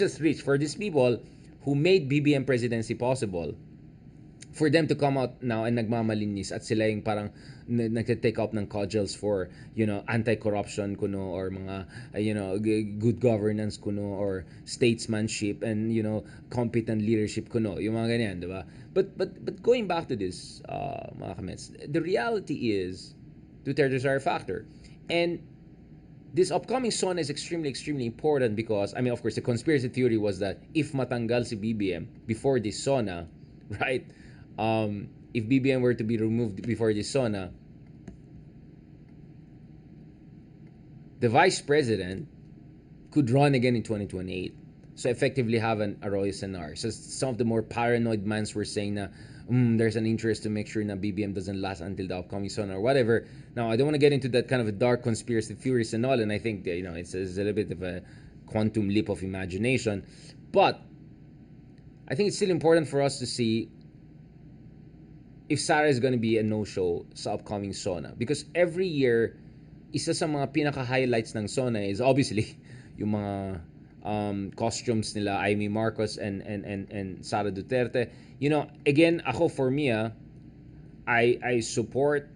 just reach for these people who made BBM presidency possible, for them to come out now and nagmamalinis at sila yung parang nagte-take up ng cudgels for, anti-corruption kuno, or mga, good governance kuno, or statesmanship, and, competent leadership kuno, yung mga ganyan, di ba? But going back to this, mga kamets, the reality is, Duterte's are a factor. And this upcoming Sona is extremely, extremely important because, I mean, of course, the conspiracy theory was that if matanggal si BBM before this Sona, right? If BBM were to be removed before this Sona, the vice president could run again in 2028. So effectively have an Arroyo Senar. So some of the more paranoid minds were saying na there's an interest to make sure na BBM doesn't last until the upcoming Sona or whatever. Now, I don't want to get into that kind of a dark conspiracy theories and all, and I think that, it's a little bit of a quantum leap of imagination. But I think it's still important for us to see if Sara is going to be a no-show sa upcoming Sona. Because every year, isa sa mga pinaka-highlights ng Sona is obviously yung mga costumes nila, Amy Marcos and Sara Duterte. Again, for me, I support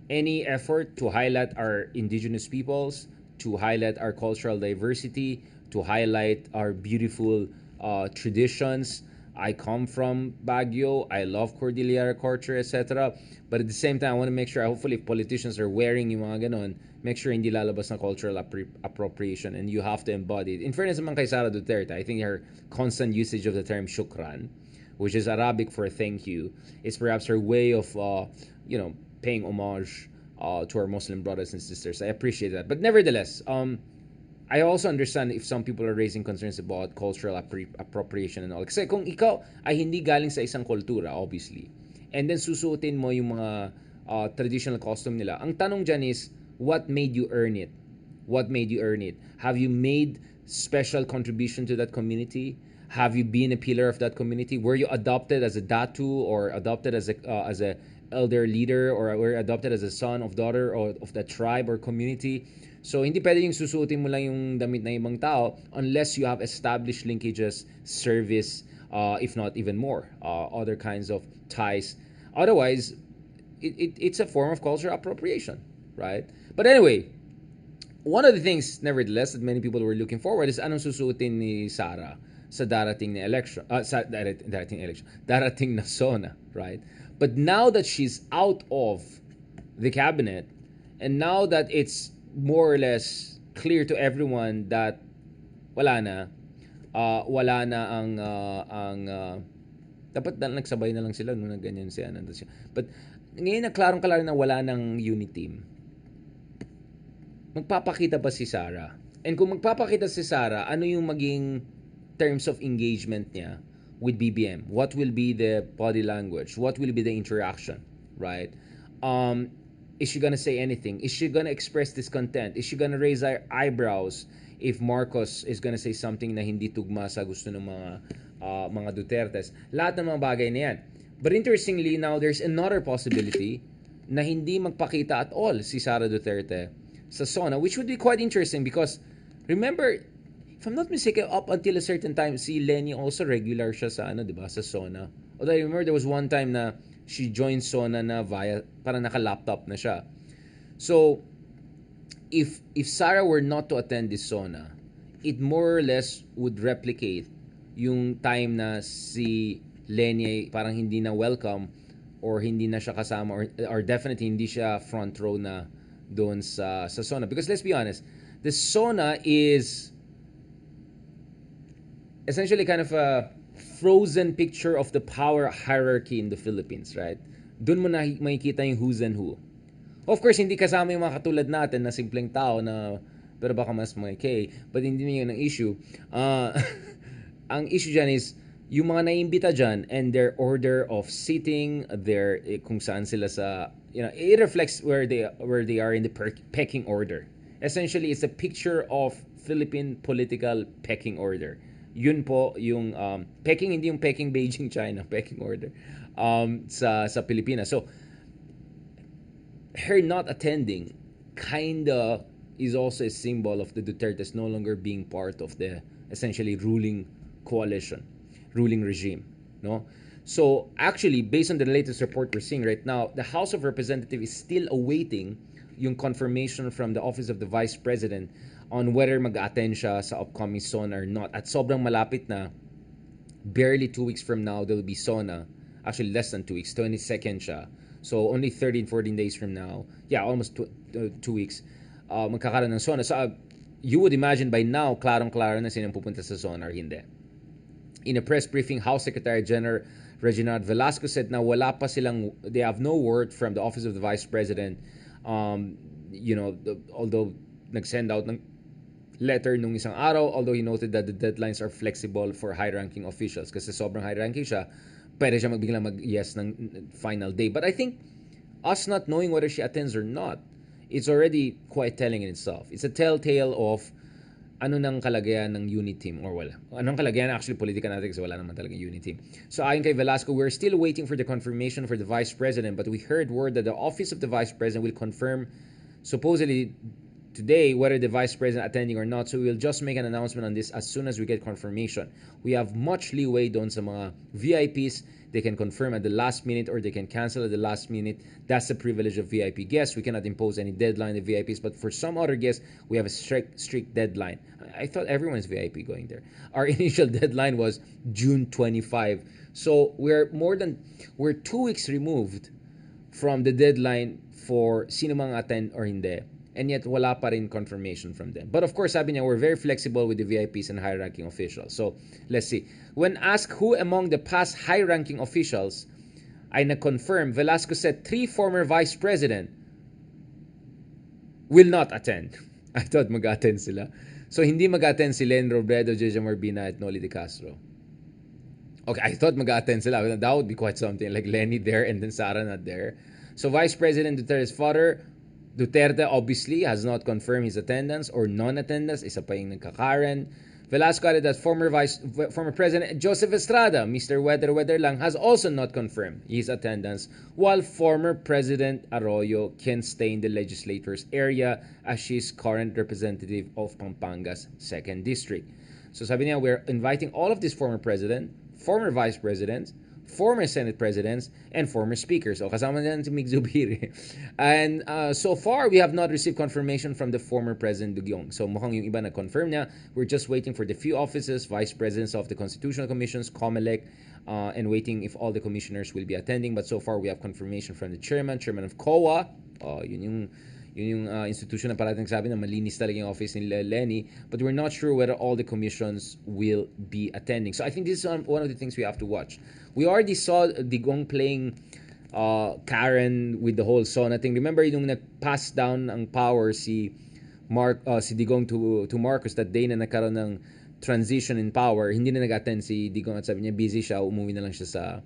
any effort to highlight our indigenous peoples, to highlight our cultural diversity, to highlight our beautiful traditions. I come from Baguio. I love Cordillera culture, etc. But at the same time, I want to make sure, hopefully, if politicians are wearing yung mga ganon, make sure hindi lalabas na cultural appropriation, and you have to embody it. In fairness naman kay Sara Duterte, I think her constant usage of the term shukran, which is Arabic for thank you, is perhaps her way of, paying homage to our Muslim brothers and sisters. I appreciate that. But nevertheless, I also understand if some people are raising concerns about cultural appropriation and all. Kasi kung ikaw ay hindi galing sa isang kultura, obviously, and then susuotin mo yung mga traditional costume nila, ang tanong dyan is, what made you earn it? What made you earn it? Have you made special contribution to that community? Have you been a pillar of that community? Were you adopted as a datu, or adopted as a elder leader, or were adopted as a son of daughter of that tribe or community? So, hindi pwede yung susuotin mo lang yung damit ng ibang tao unless you have established linkages, service, if not even more, other kinds of ties. Otherwise, it's a form of cultural appropriation, right? But anyway, one of the things, nevertheless, that many people were looking forward is anong susuotin ni Sara sa darating na election, darating na Sona, right? But now that she's out of the cabinet, and now that it's more or less clear to everyone that wala na ang dapat nagsabay na lang sila nung ganyan siya. But ngayon na klarong-klaro na wala ng unit team. Magpapakita ba si Sara? And kung magpapakita si Sara, ano yung maging terms of engagement niya with BBM? What will be the body language? What will be the interaction? Right? Is she gonna say anything? Is she gonna express discontent? Is she gonna raise her eyebrows if Marcos is gonna say something na hindi tugma sa gusto ng mga Dutertes? Lahat ng mga bagay na yan. But interestingly, now there's another possibility na hindi magpakita at all si Sara Duterte sa Sona, which would be quite interesting because, remember, if I'm not mistaken, up until a certain time, si Lenny also regular siya sa diba, sa Sona. Although I remember there was one time na she joined Sona na via, parang naka-laptop na siya. So, if Sara were not to attend this Sona, it more or less would replicate yung time na si Lenny parang hindi na welcome, or hindi na siya kasama, or definitely hindi siya front row na doon sa Sona. Because let's be honest, the Sona is essentially kind of a frozen picture of the power hierarchy in the Philippines, right? Doon mo na makikita yung who's and who. Of course, hindi kasama yung mga katulad natin na simpleng tao na pero baka mas may K, but hindi na yun ang issue. Ang issue dyan is yung mga naimbita dyan and their order of sitting, their kung saan sila sa, it reflects where they are in the pecking order. Essentially, it's a picture of Philippine political pecking order. Yun po yung Peking, hindi yung Peking, Beijing, China, pecking order sa Pilipinas. So her not attending kinda is also a symbol of the Dutertes no longer being part of the essentially ruling coalition, ruling regime, no? So actually, based on the latest report we're seeing right now, the House of Representatives is still awaiting yung confirmation from the Office of the Vice President on whether mag-attend siya sa upcoming Sona or not. At sobrang malapit na, barely 2 weeks from now, there will be Sona. Actually, less than 2 weeks, 22nd siya. So only 13, 14 days from now, yeah, almost 2 weeks, magkakaroon ng Sona. So you would imagine by now, klarong-klaro na sinang pupunta sa Sona or hindi. In a press briefing, House Secretary General Reginald Velasco said na wala pa silang, they have no word from the Office of the Vice President. Although nag-send out ng letter nung isang araw, although he noted that the deadlines are flexible for high-ranking officials kasi sobrang high-ranking siya, pwede siya magbiglang mag-yes ng final day. But I think us not knowing whether she attends or not, it's already quite telling in itself. It's a telltale of ano nang kalagayan ng unit team or wala. Anong kalagayan actually politika natin kasi wala naman talagang unit team. So ayon kay Velasco, we're still waiting for the confirmation for the Vice President, but we heard word that the Office of the Vice President will confirm supposedly today whether the Vice President attending or not. So we'll just make an announcement on this as soon as we get confirmation. We have much leeway doon sa mga VIPs. They can confirm at the last minute or they can cancel at the last minute. That's the privilege of VIP guests. We cannot impose any deadline to VIPs, but for some other guests, we have a strict deadline. I thought everyone's VIP going there. Our initial deadline was June 25. So we're 2 weeks removed from the deadline for sino mang attend or hindi. And yet wala pa rin confirmation from them. But of course, sabi niya, we're very flexible with the VIPs and high-ranking officials. So, let's see. When asked who among the past high-ranking officials ay na-confirm, Velasco said 3 former vice president will not attend. I thought mag-attend sila. So, hindi mag-attend si Len Robredo, Jeja Marbina, at Noli De Castro. Okay, I thought mag-attend sila. That would be quite something. Like Lenny there and then Sara not there. So, Vice President Duterte's father, Duterte obviously has not confirmed his attendance or non-attendance. Isa pa yung nagkakaren. Velasco added that former President Joseph Estrada, Mr. Weather lang, has also not confirmed his attendance, while former President Arroyo can stay in the legislature's area as she's current representative of Pampanga's 2nd District. So sabi niya, we're inviting all of these former president, former vice presidents, former Senate presidents, and former speakers. O kasama niyan si Mig Zubiri. And so far, we have not received confirmation from the former President Dugyong. So mukhang yung iba na-confirm niya. We're just waiting for the few offices, vice presidents of the constitutional commissions, COMELEC, and waiting if all the commissioners will be attending. But so far, we have confirmation from the chairman of COA. Yun yung institution na parating sabi na malinis talaga yung office ni Lenny, but we're not sure whether all the commissions will be attending. So I think this is one of the things we have to watch. We already saw Digong playing Karen with the whole Sona thing. Remember yung nag-pass down ang power si Digong to Marcos that day na nagkaroon ng transition in power, hindi na nag-attend si Digong at sabi niya busy siya, umuwi na lang siya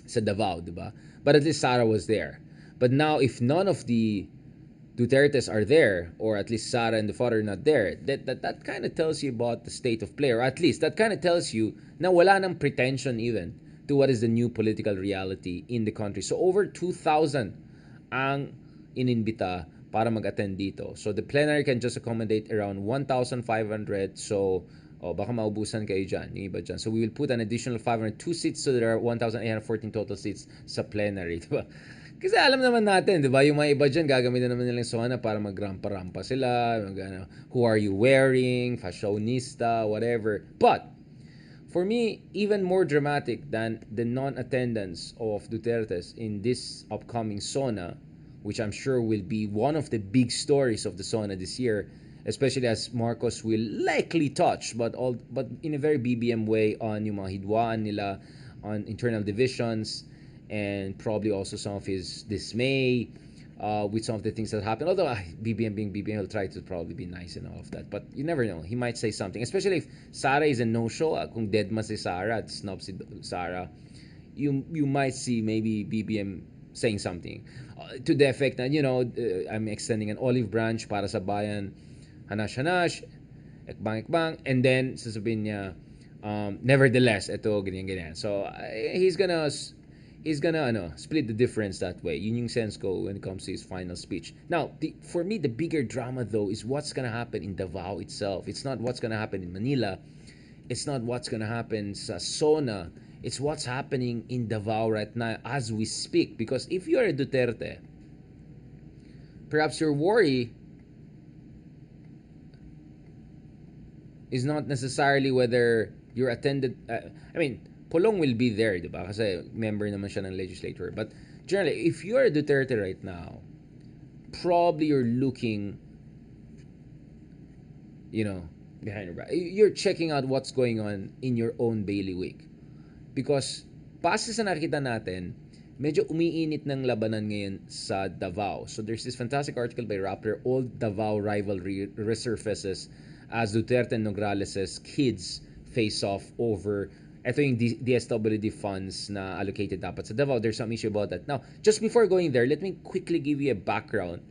sa Davao, diba? But at least Sara was there. But now if none of the Dutertes are there, or at least Sara and the father are not there, that kind of tells you about the state of play, or at least that kind of tells you na wala nang pretension even to what is the new political reality in the country. So over 2,000 ang ininbita para mag-attend dito. So the plenary can just accommodate around 1,500. So baka maubusan kayo dyan, yung iba dyan. So we will put an additional 502 seats, so there are 1,814 total seats sa plenary, diba? Kasi alam naman natin, di ba? Yung mga iba dyan, gagamitin naman nilang Sona para mag-rampa-rampa sila. Who are you wearing? Fashionista, whatever. But, for me, even more dramatic than the non-attendance of Dutertes in this upcoming Sona, which I'm sure will be one of the big stories of the Sona this year, especially as Marcos will likely touch, but in a very BBM way, on yung mga hidwaan nila, on internal divisions, and probably also some of his dismay with some of the things that happen. Although BBM being BBM, he'll try to probably be nice and all of that. But you never know. He might say something. Especially if Sara is a no-show. Kung dead man si Sara at snob si Sara, you might see maybe BBM saying something. To the effect na, I'm extending an olive branch para sa bayan. Hanash, ekbang, and then sasabihin niya, nevertheless, ito, ganyan. So, he's gonna split the difference that way. Yun yung sense ko when it comes to his final speech. Now, for me, the bigger drama though is what's gonna happen in Davao itself. It's not what's gonna happen in Manila. It's not what's gonna happen sa Sona. It's what's happening in Davao right now as we speak. Because if you are a Duterte, perhaps your worry is not necessarily whether you're attended. I mean, Pulong will be there, di ba? Kasi member naman siya ng legislature. But generally, if you're a Duterte right now, probably you're looking, you know, behind your back. You're checking out what's going on in your own bailiwick. Because, base sa nakita natin, medyo umiinit ng labanan ngayon sa Davao. So there's this fantastic article by Rappler, Old Davao Rivalry Resurfaces as Duterte and Nograles' kids face off over ito yung DSWD funds na allocated dapat sa Davao. There's some issue about that. Now, just before going there, let me quickly give you a background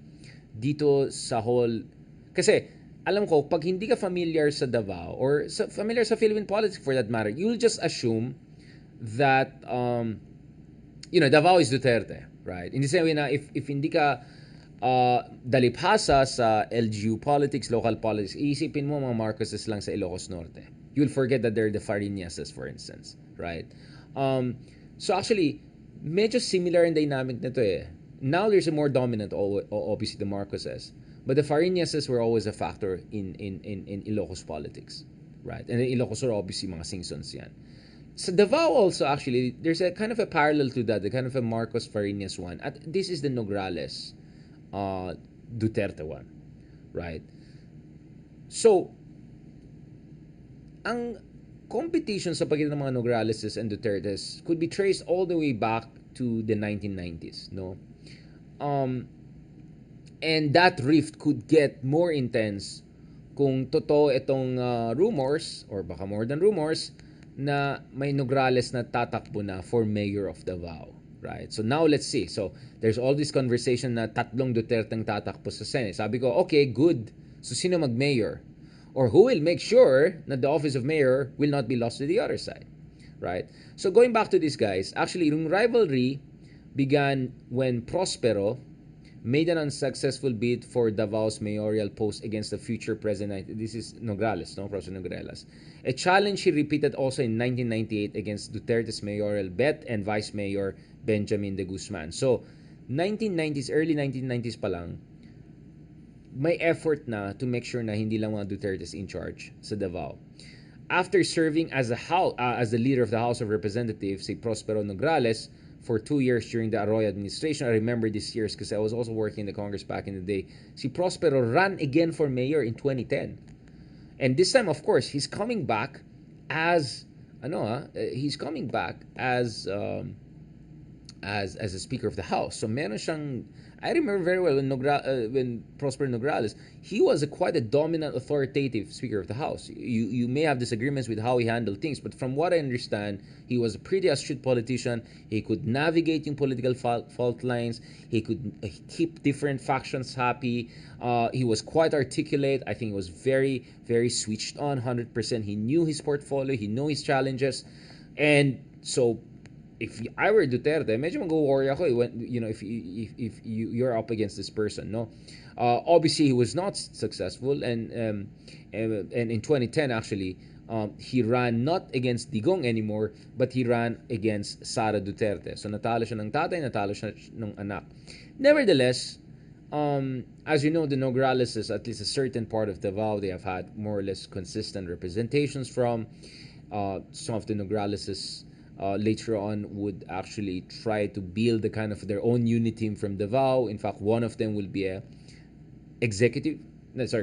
dito sa whole... Kasi, alam ko, pag hindi ka familiar sa Davao or familiar sa Philippine politics for that matter, you'll just assume that, Davao is Duterte, right? In the same way na if hindi ka dalipasa sa LGU politics, local politics, iisipin mo mga Marcoses lang sa Ilocos Norte. You'll forget that they're the Fariñases, for instance, right? So actually, medyo similar in dynamic nito eh. Now there's a more dominant, obviously the Marcoses, but the Fariñases were always a factor in Ilocos politics, right? And the Ilocos are obviously mga Singsons yan. So Davao also actually, there's a kind of a parallel to that, the kind of a Marcos Fariñas one. This is the Nograles Duterte one, right? So, ang competition sa pagitan ng mga Nograleses and Dutertes could be traced all the way back to the 1990s, no? And that rift could get more intense kung totoo itong rumors, or baka more than rumors, na may Nograles na tatakbo na for mayor of Davao, right? So now let's see. So there's all this conversation na tatlong Duterte ang tatakbo sa Senate. Sabi ko, okay, good. So sino mag-mayor? Or who will make sure that the office of mayor will not be lost to the other side, right? So going back to these guys, actually, yung rivalry began when Prospero made an unsuccessful bid for Davao's mayoral post against the future president. This is Nograles, no? Prospero Nograles. A challenge he repeated also in 1998 against Duterte's mayoral bet and vice mayor Benjamin de Guzman. So, 1990s, early 1990s pa lang, may effort na to make sure na hindi lang mga Dutertes in charge sa Davao. After serving as the leader of the House of Representatives, si Prospero Nograles, for 2 years during the Arroyo administration. I remember these years because I was also working in the Congress back in the day. Si Prospero ran again for mayor in 2010. And this time, of course, he's coming back as as a Speaker of the House. So meron siyang, I remember very well when Prosper Nograles, he was quite a dominant, authoritative Speaker of the House. You may have disagreements with how he handled things, but from what I understand, he was a pretty astute politician. He could navigate yung political fault lines. He could keep different factions happy. He was quite articulate. I think he was very, very switched on, 100%. He knew his portfolio. He knew his challenges. And so, if I were Duterte, medyo mag-worry ako if you're up against this person, no? Obviously, he was not successful, and in 2010 actually, he ran not against Digong anymore, but he ran against Sara Duterte. So natalo siya ng tatay, natalo siya ng anak. Nevertheless, as you know, the Nograles is at least a certain part of Davao. They have had more or less consistent representations from. Some of the Nograleses later on would actually try to build the kind of their own unit team from Davao. In fact, one of them will be a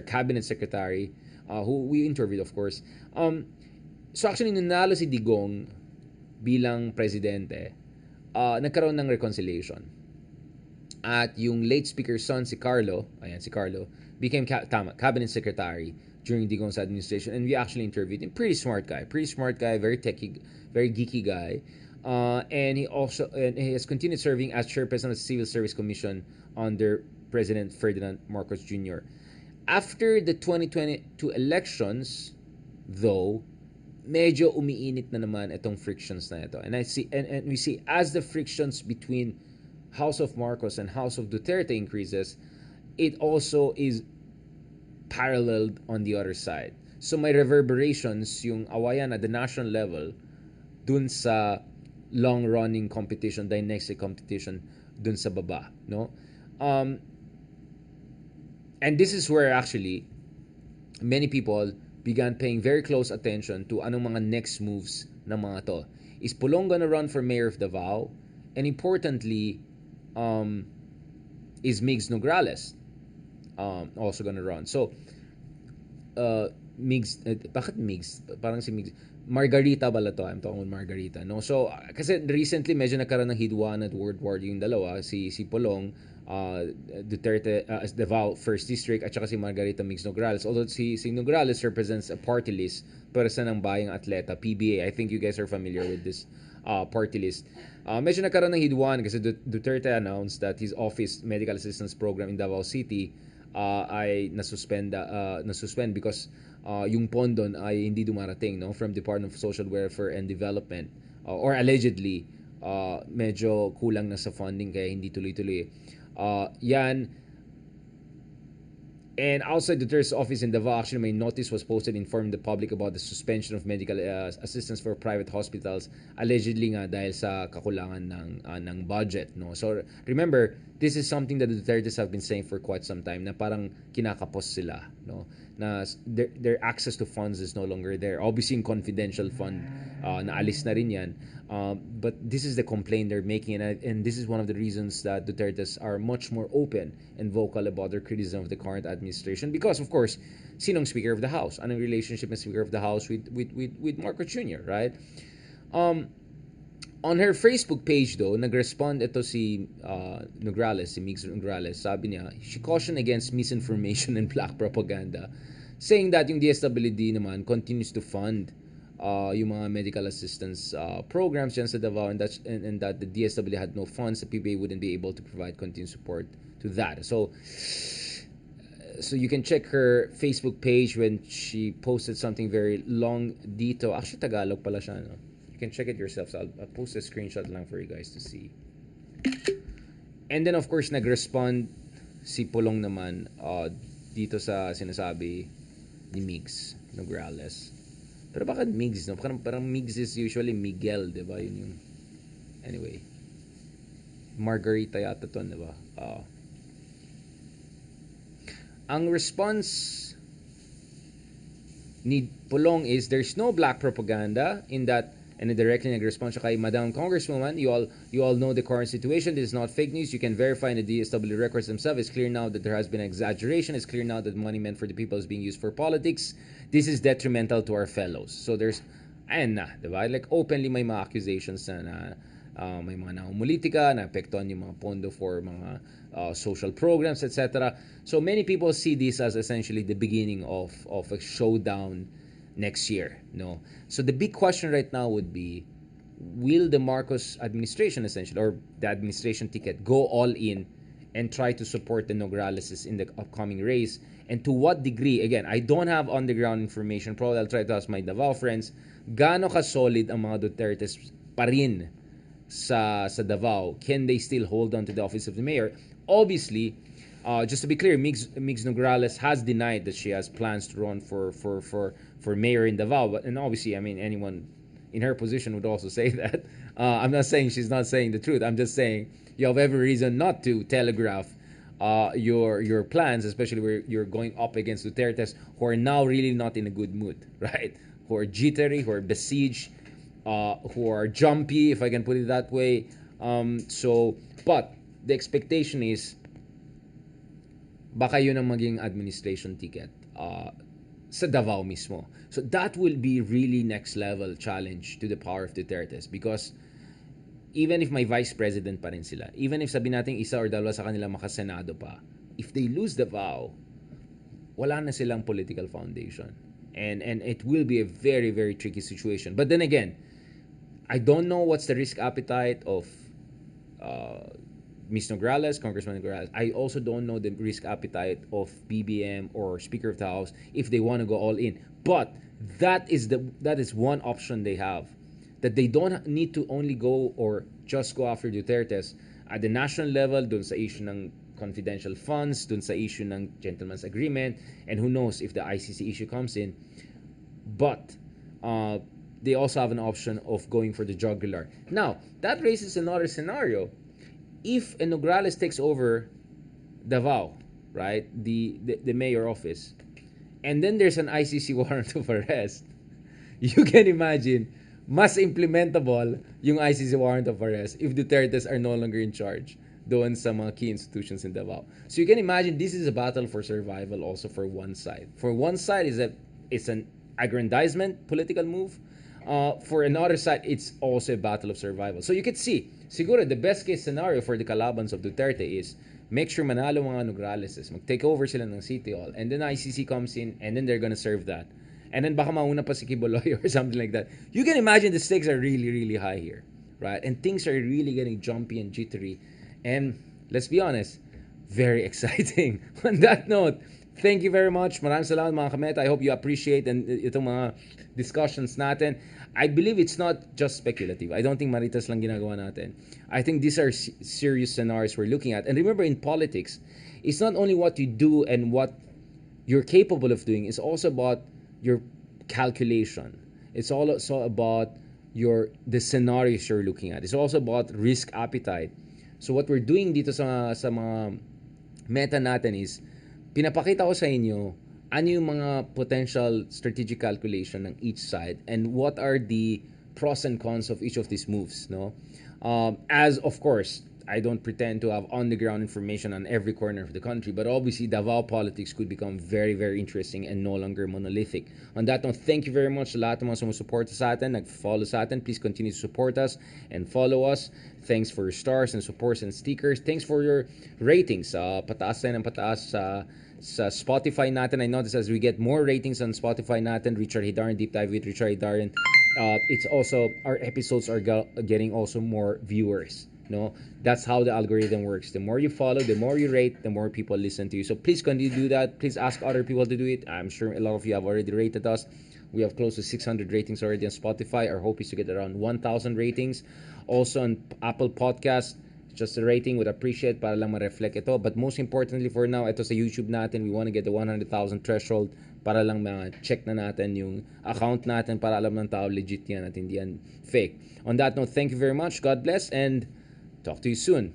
cabinet secretary, who we interviewed, of course. So actually, nanalo si Digong bilang presidente, nagkaroon ng reconciliation. At yung late speaker's son, si Carlo, became cabinet secretary during Digong's administration, and we actually interviewed him. Pretty smart guy, very techy, very geeky guy, and he has continued serving as chairperson of the Civil Service Commission under President Ferdinand Marcos Jr. After the 2022 elections, though, medyo umiinit na naman itong frictions na ito, and we see as the frictions between House of Marcos and House of Duterte increases, it also is paralleled on the other side. So may reverberations yung awayan at the national level dun sa long-running competition, dynastic competition dun sa baba, no? Um, and this is where actually many people began paying very close attention to anong mga next moves ng mga to. Is Pulong gonna run for mayor of Davao? And importantly, um, is Migs Nograles also gonna run? So, Migs, bakit Migs? Parang si Migs. Margarita pala to. I'm talking about Margarita, no? So, kasi recently medyo nagkaroon ng hidwaan at World War yung dalawa. Si Pulong, Duterte, Davao First District, at saka si Margarita Migs Nograles. Although si Nograles represents a party list para sa ng bayang atleta, PBA. I think you guys are familiar with this party list. Medyo nagkaroon ng hidwaan kasi Duterte announced that his office medical assistance program in Davao City ay nasuspend because yung pondo ay hindi dumarating, no, from Department of Social Welfare and Development, or allegedly medyo kulang na sa funding kaya hindi tuloy-tuloy. Yan. And outside Duterte's office in Davao, actually, my notice was posted informing the public about the suspension of medical assistance for private hospitals, allegedly nga dahil sa kakulangan ng budget. No? So remember, this is something that the Dutertes have been saying for quite some time, na parang kinakapos sila. No? Na their access to funds is no longer there. Obviously, in confidential fund, naalis na rin yan. But this is the complaint they're making, and this is one of the reasons that Dutertes are much more open and vocal about their criticism of the current administration. Because, of course, sinong Speaker of the House? Anong relationship ng Speaker of the House with Marcos Jr., right? On her Facebook page, though, nag-respond ito si Nograles, si Migs Nograles. Sabi niya, she cautioned against misinformation and black propaganda, saying that yung DSWD naman continues to fund yung mga medical assistance programs dyan sa Davao, and that the DSWD had no funds, the PBA wouldn't be able to provide continued support to that. So you can check her Facebook page when she posted something very long dito. Actually, Tagalog pala siya, no? You can check it yourself. So I'll post a screenshot lang for you guys to see. And then, of course, nag-respond si Pulong naman dito sa sinasabi ni Migs Nograles. Pero bakit Migs, no? Parang Migs is usually Miguel, di ba? Yun yung... Anyway. Margarita yata to, di ba? Ang response ni Pulong is, there's no black propaganda in that, and directly nag-response siya kay Madam Congresswoman, you all know the current situation. This is not fake news. You can verify in the DSW records themselves. It's clear now that there has been an exaggeration. It's clear now that money meant for the people is being used for politics. This is detrimental to our fellows. So there's, ayan na, diba? Like openly may mga accusations na may mga naumulitika, na apektuhan yung mga pondo for mga social programs, etc. So many people see this as essentially the beginning of a showdown next year, no? So the big question right now would be, will the Marcos administration essentially, or the administration ticket, go all in and try to support the Nograleses in the upcoming race? And to what degree? Again, I don't have on-the-ground information. Probably I'll try to ask my Davao friends, gaano ka-solid ang mga Dutertes pa rin sa Davao? Can they still hold on to the office of the mayor? Obviously, just to be clear, Migs Nograles has denied that she has plans to run for mayor in Davao. But, and obviously, I mean, anyone in her position would also say that. I'm not saying she's not saying the truth. I'm just saying you have every reason not to telegraph your plans, especially where you're going up against Dutertes, who are now really not in a good mood, right? Who are jittery, who are besieged, who are jumpy, if I can put it that way. But the expectation is, baka yun ang maging administration ticket sa Davao mismo. So that will be really next level challenge to the power of Dutertes, because even if may vice president pa rin sila, even if sabi natin isa or dalawa sa kanila makasenado pa, if they lose Davao, wala na silang political foundation. And it will be a very, very tricky situation. But then again, I don't know what's the risk appetite of Ms. Nograles, Congressman Nograles. I also don't know the risk appetite of BBM or Speaker of the House if they want to go all in. But that is one option they have, that they don't need to only go or just go after Dutertes at the national level, dun sa issue ng confidential funds, dun sa issue ng gentleman's agreement, and who knows if the ICC issue comes in. but uh, they also have an option of going for the jugular. Now, that raises another scenario. If Nograles takes over Davao, right, the mayor office, and then there's an ICC warrant of arrest, you can imagine, mas implementable yung ICC warrant of arrest if Dutertes are no longer in charge doon sa mga key institutions in Davao. So you can imagine this is a battle for survival also for one side. For one side is that it's an aggrandizement political move. For another side, it's also a battle of survival. So you could see, siguro the best case scenario for the kalabans of Duterte is make sure manalo mga Nograles, mag-take over sila ng City Hall, and then ICC comes in, and then they're gonna serve that. And then baka mauna pa si Kiboloy or something like that. You can imagine the stakes are really, really high here, right? And things are really getting jumpy and jittery. And let's be honest, very exciting. On that note, thank you very much. Maraming salamat mga kameta. I hope you appreciate and itong mga discussions natin. I believe it's not just speculative. I don't think maritas lang ginagawa natin. I think these are serious scenarios we're looking at. And remember, in politics, it's not only what you do and what you're capable of doing. It's also about your calculation. It's also about the scenarios you're looking at. It's also about risk appetite. So what we're doing dito sa mga meta natin is pinapakita ko sa inyo ano yung mga potential strategic calculation ng each side and what are the pros and cons of each of these moves, no? As of course, I don't pretend to have on-the-ground information on every corner of the country, but obviously Davao politics could become very, very interesting and no longer monolithic. On that note, thank you very much sa lahat ng mga sumusuporta sa atin, nag-follow sa atin. Please continue to support us and follow us. Thanks for your stars and supports and stickers. Thanks for your ratings. Pataas tayo ng pataas sa Spotify natin. I notice as we get more ratings on Spotify natin, Richard Hidaran, Deep Dive with Richard Hidaran, it's also, our episodes are getting also more viewers. No, that's how the algorithm works. The more you follow, the more you rate, the more people listen to you. So please continue to do that. Please ask other people to do it. I'm sure a lot of you have already rated us. We have close to 600 ratings already on Spotify. Our hope is to get around 1,000 ratings. Also on Apple Podcasts, just a rating would appreciate para lang ma-reflect ito. But most importantly for now, ito sa YouTube natin, we want to get the 100,000 threshold para lang ma-check na natin yung account natin para alam ng tao legit yan at hindi yan fake. On that note, thank you very much. God bless and talk to you soon.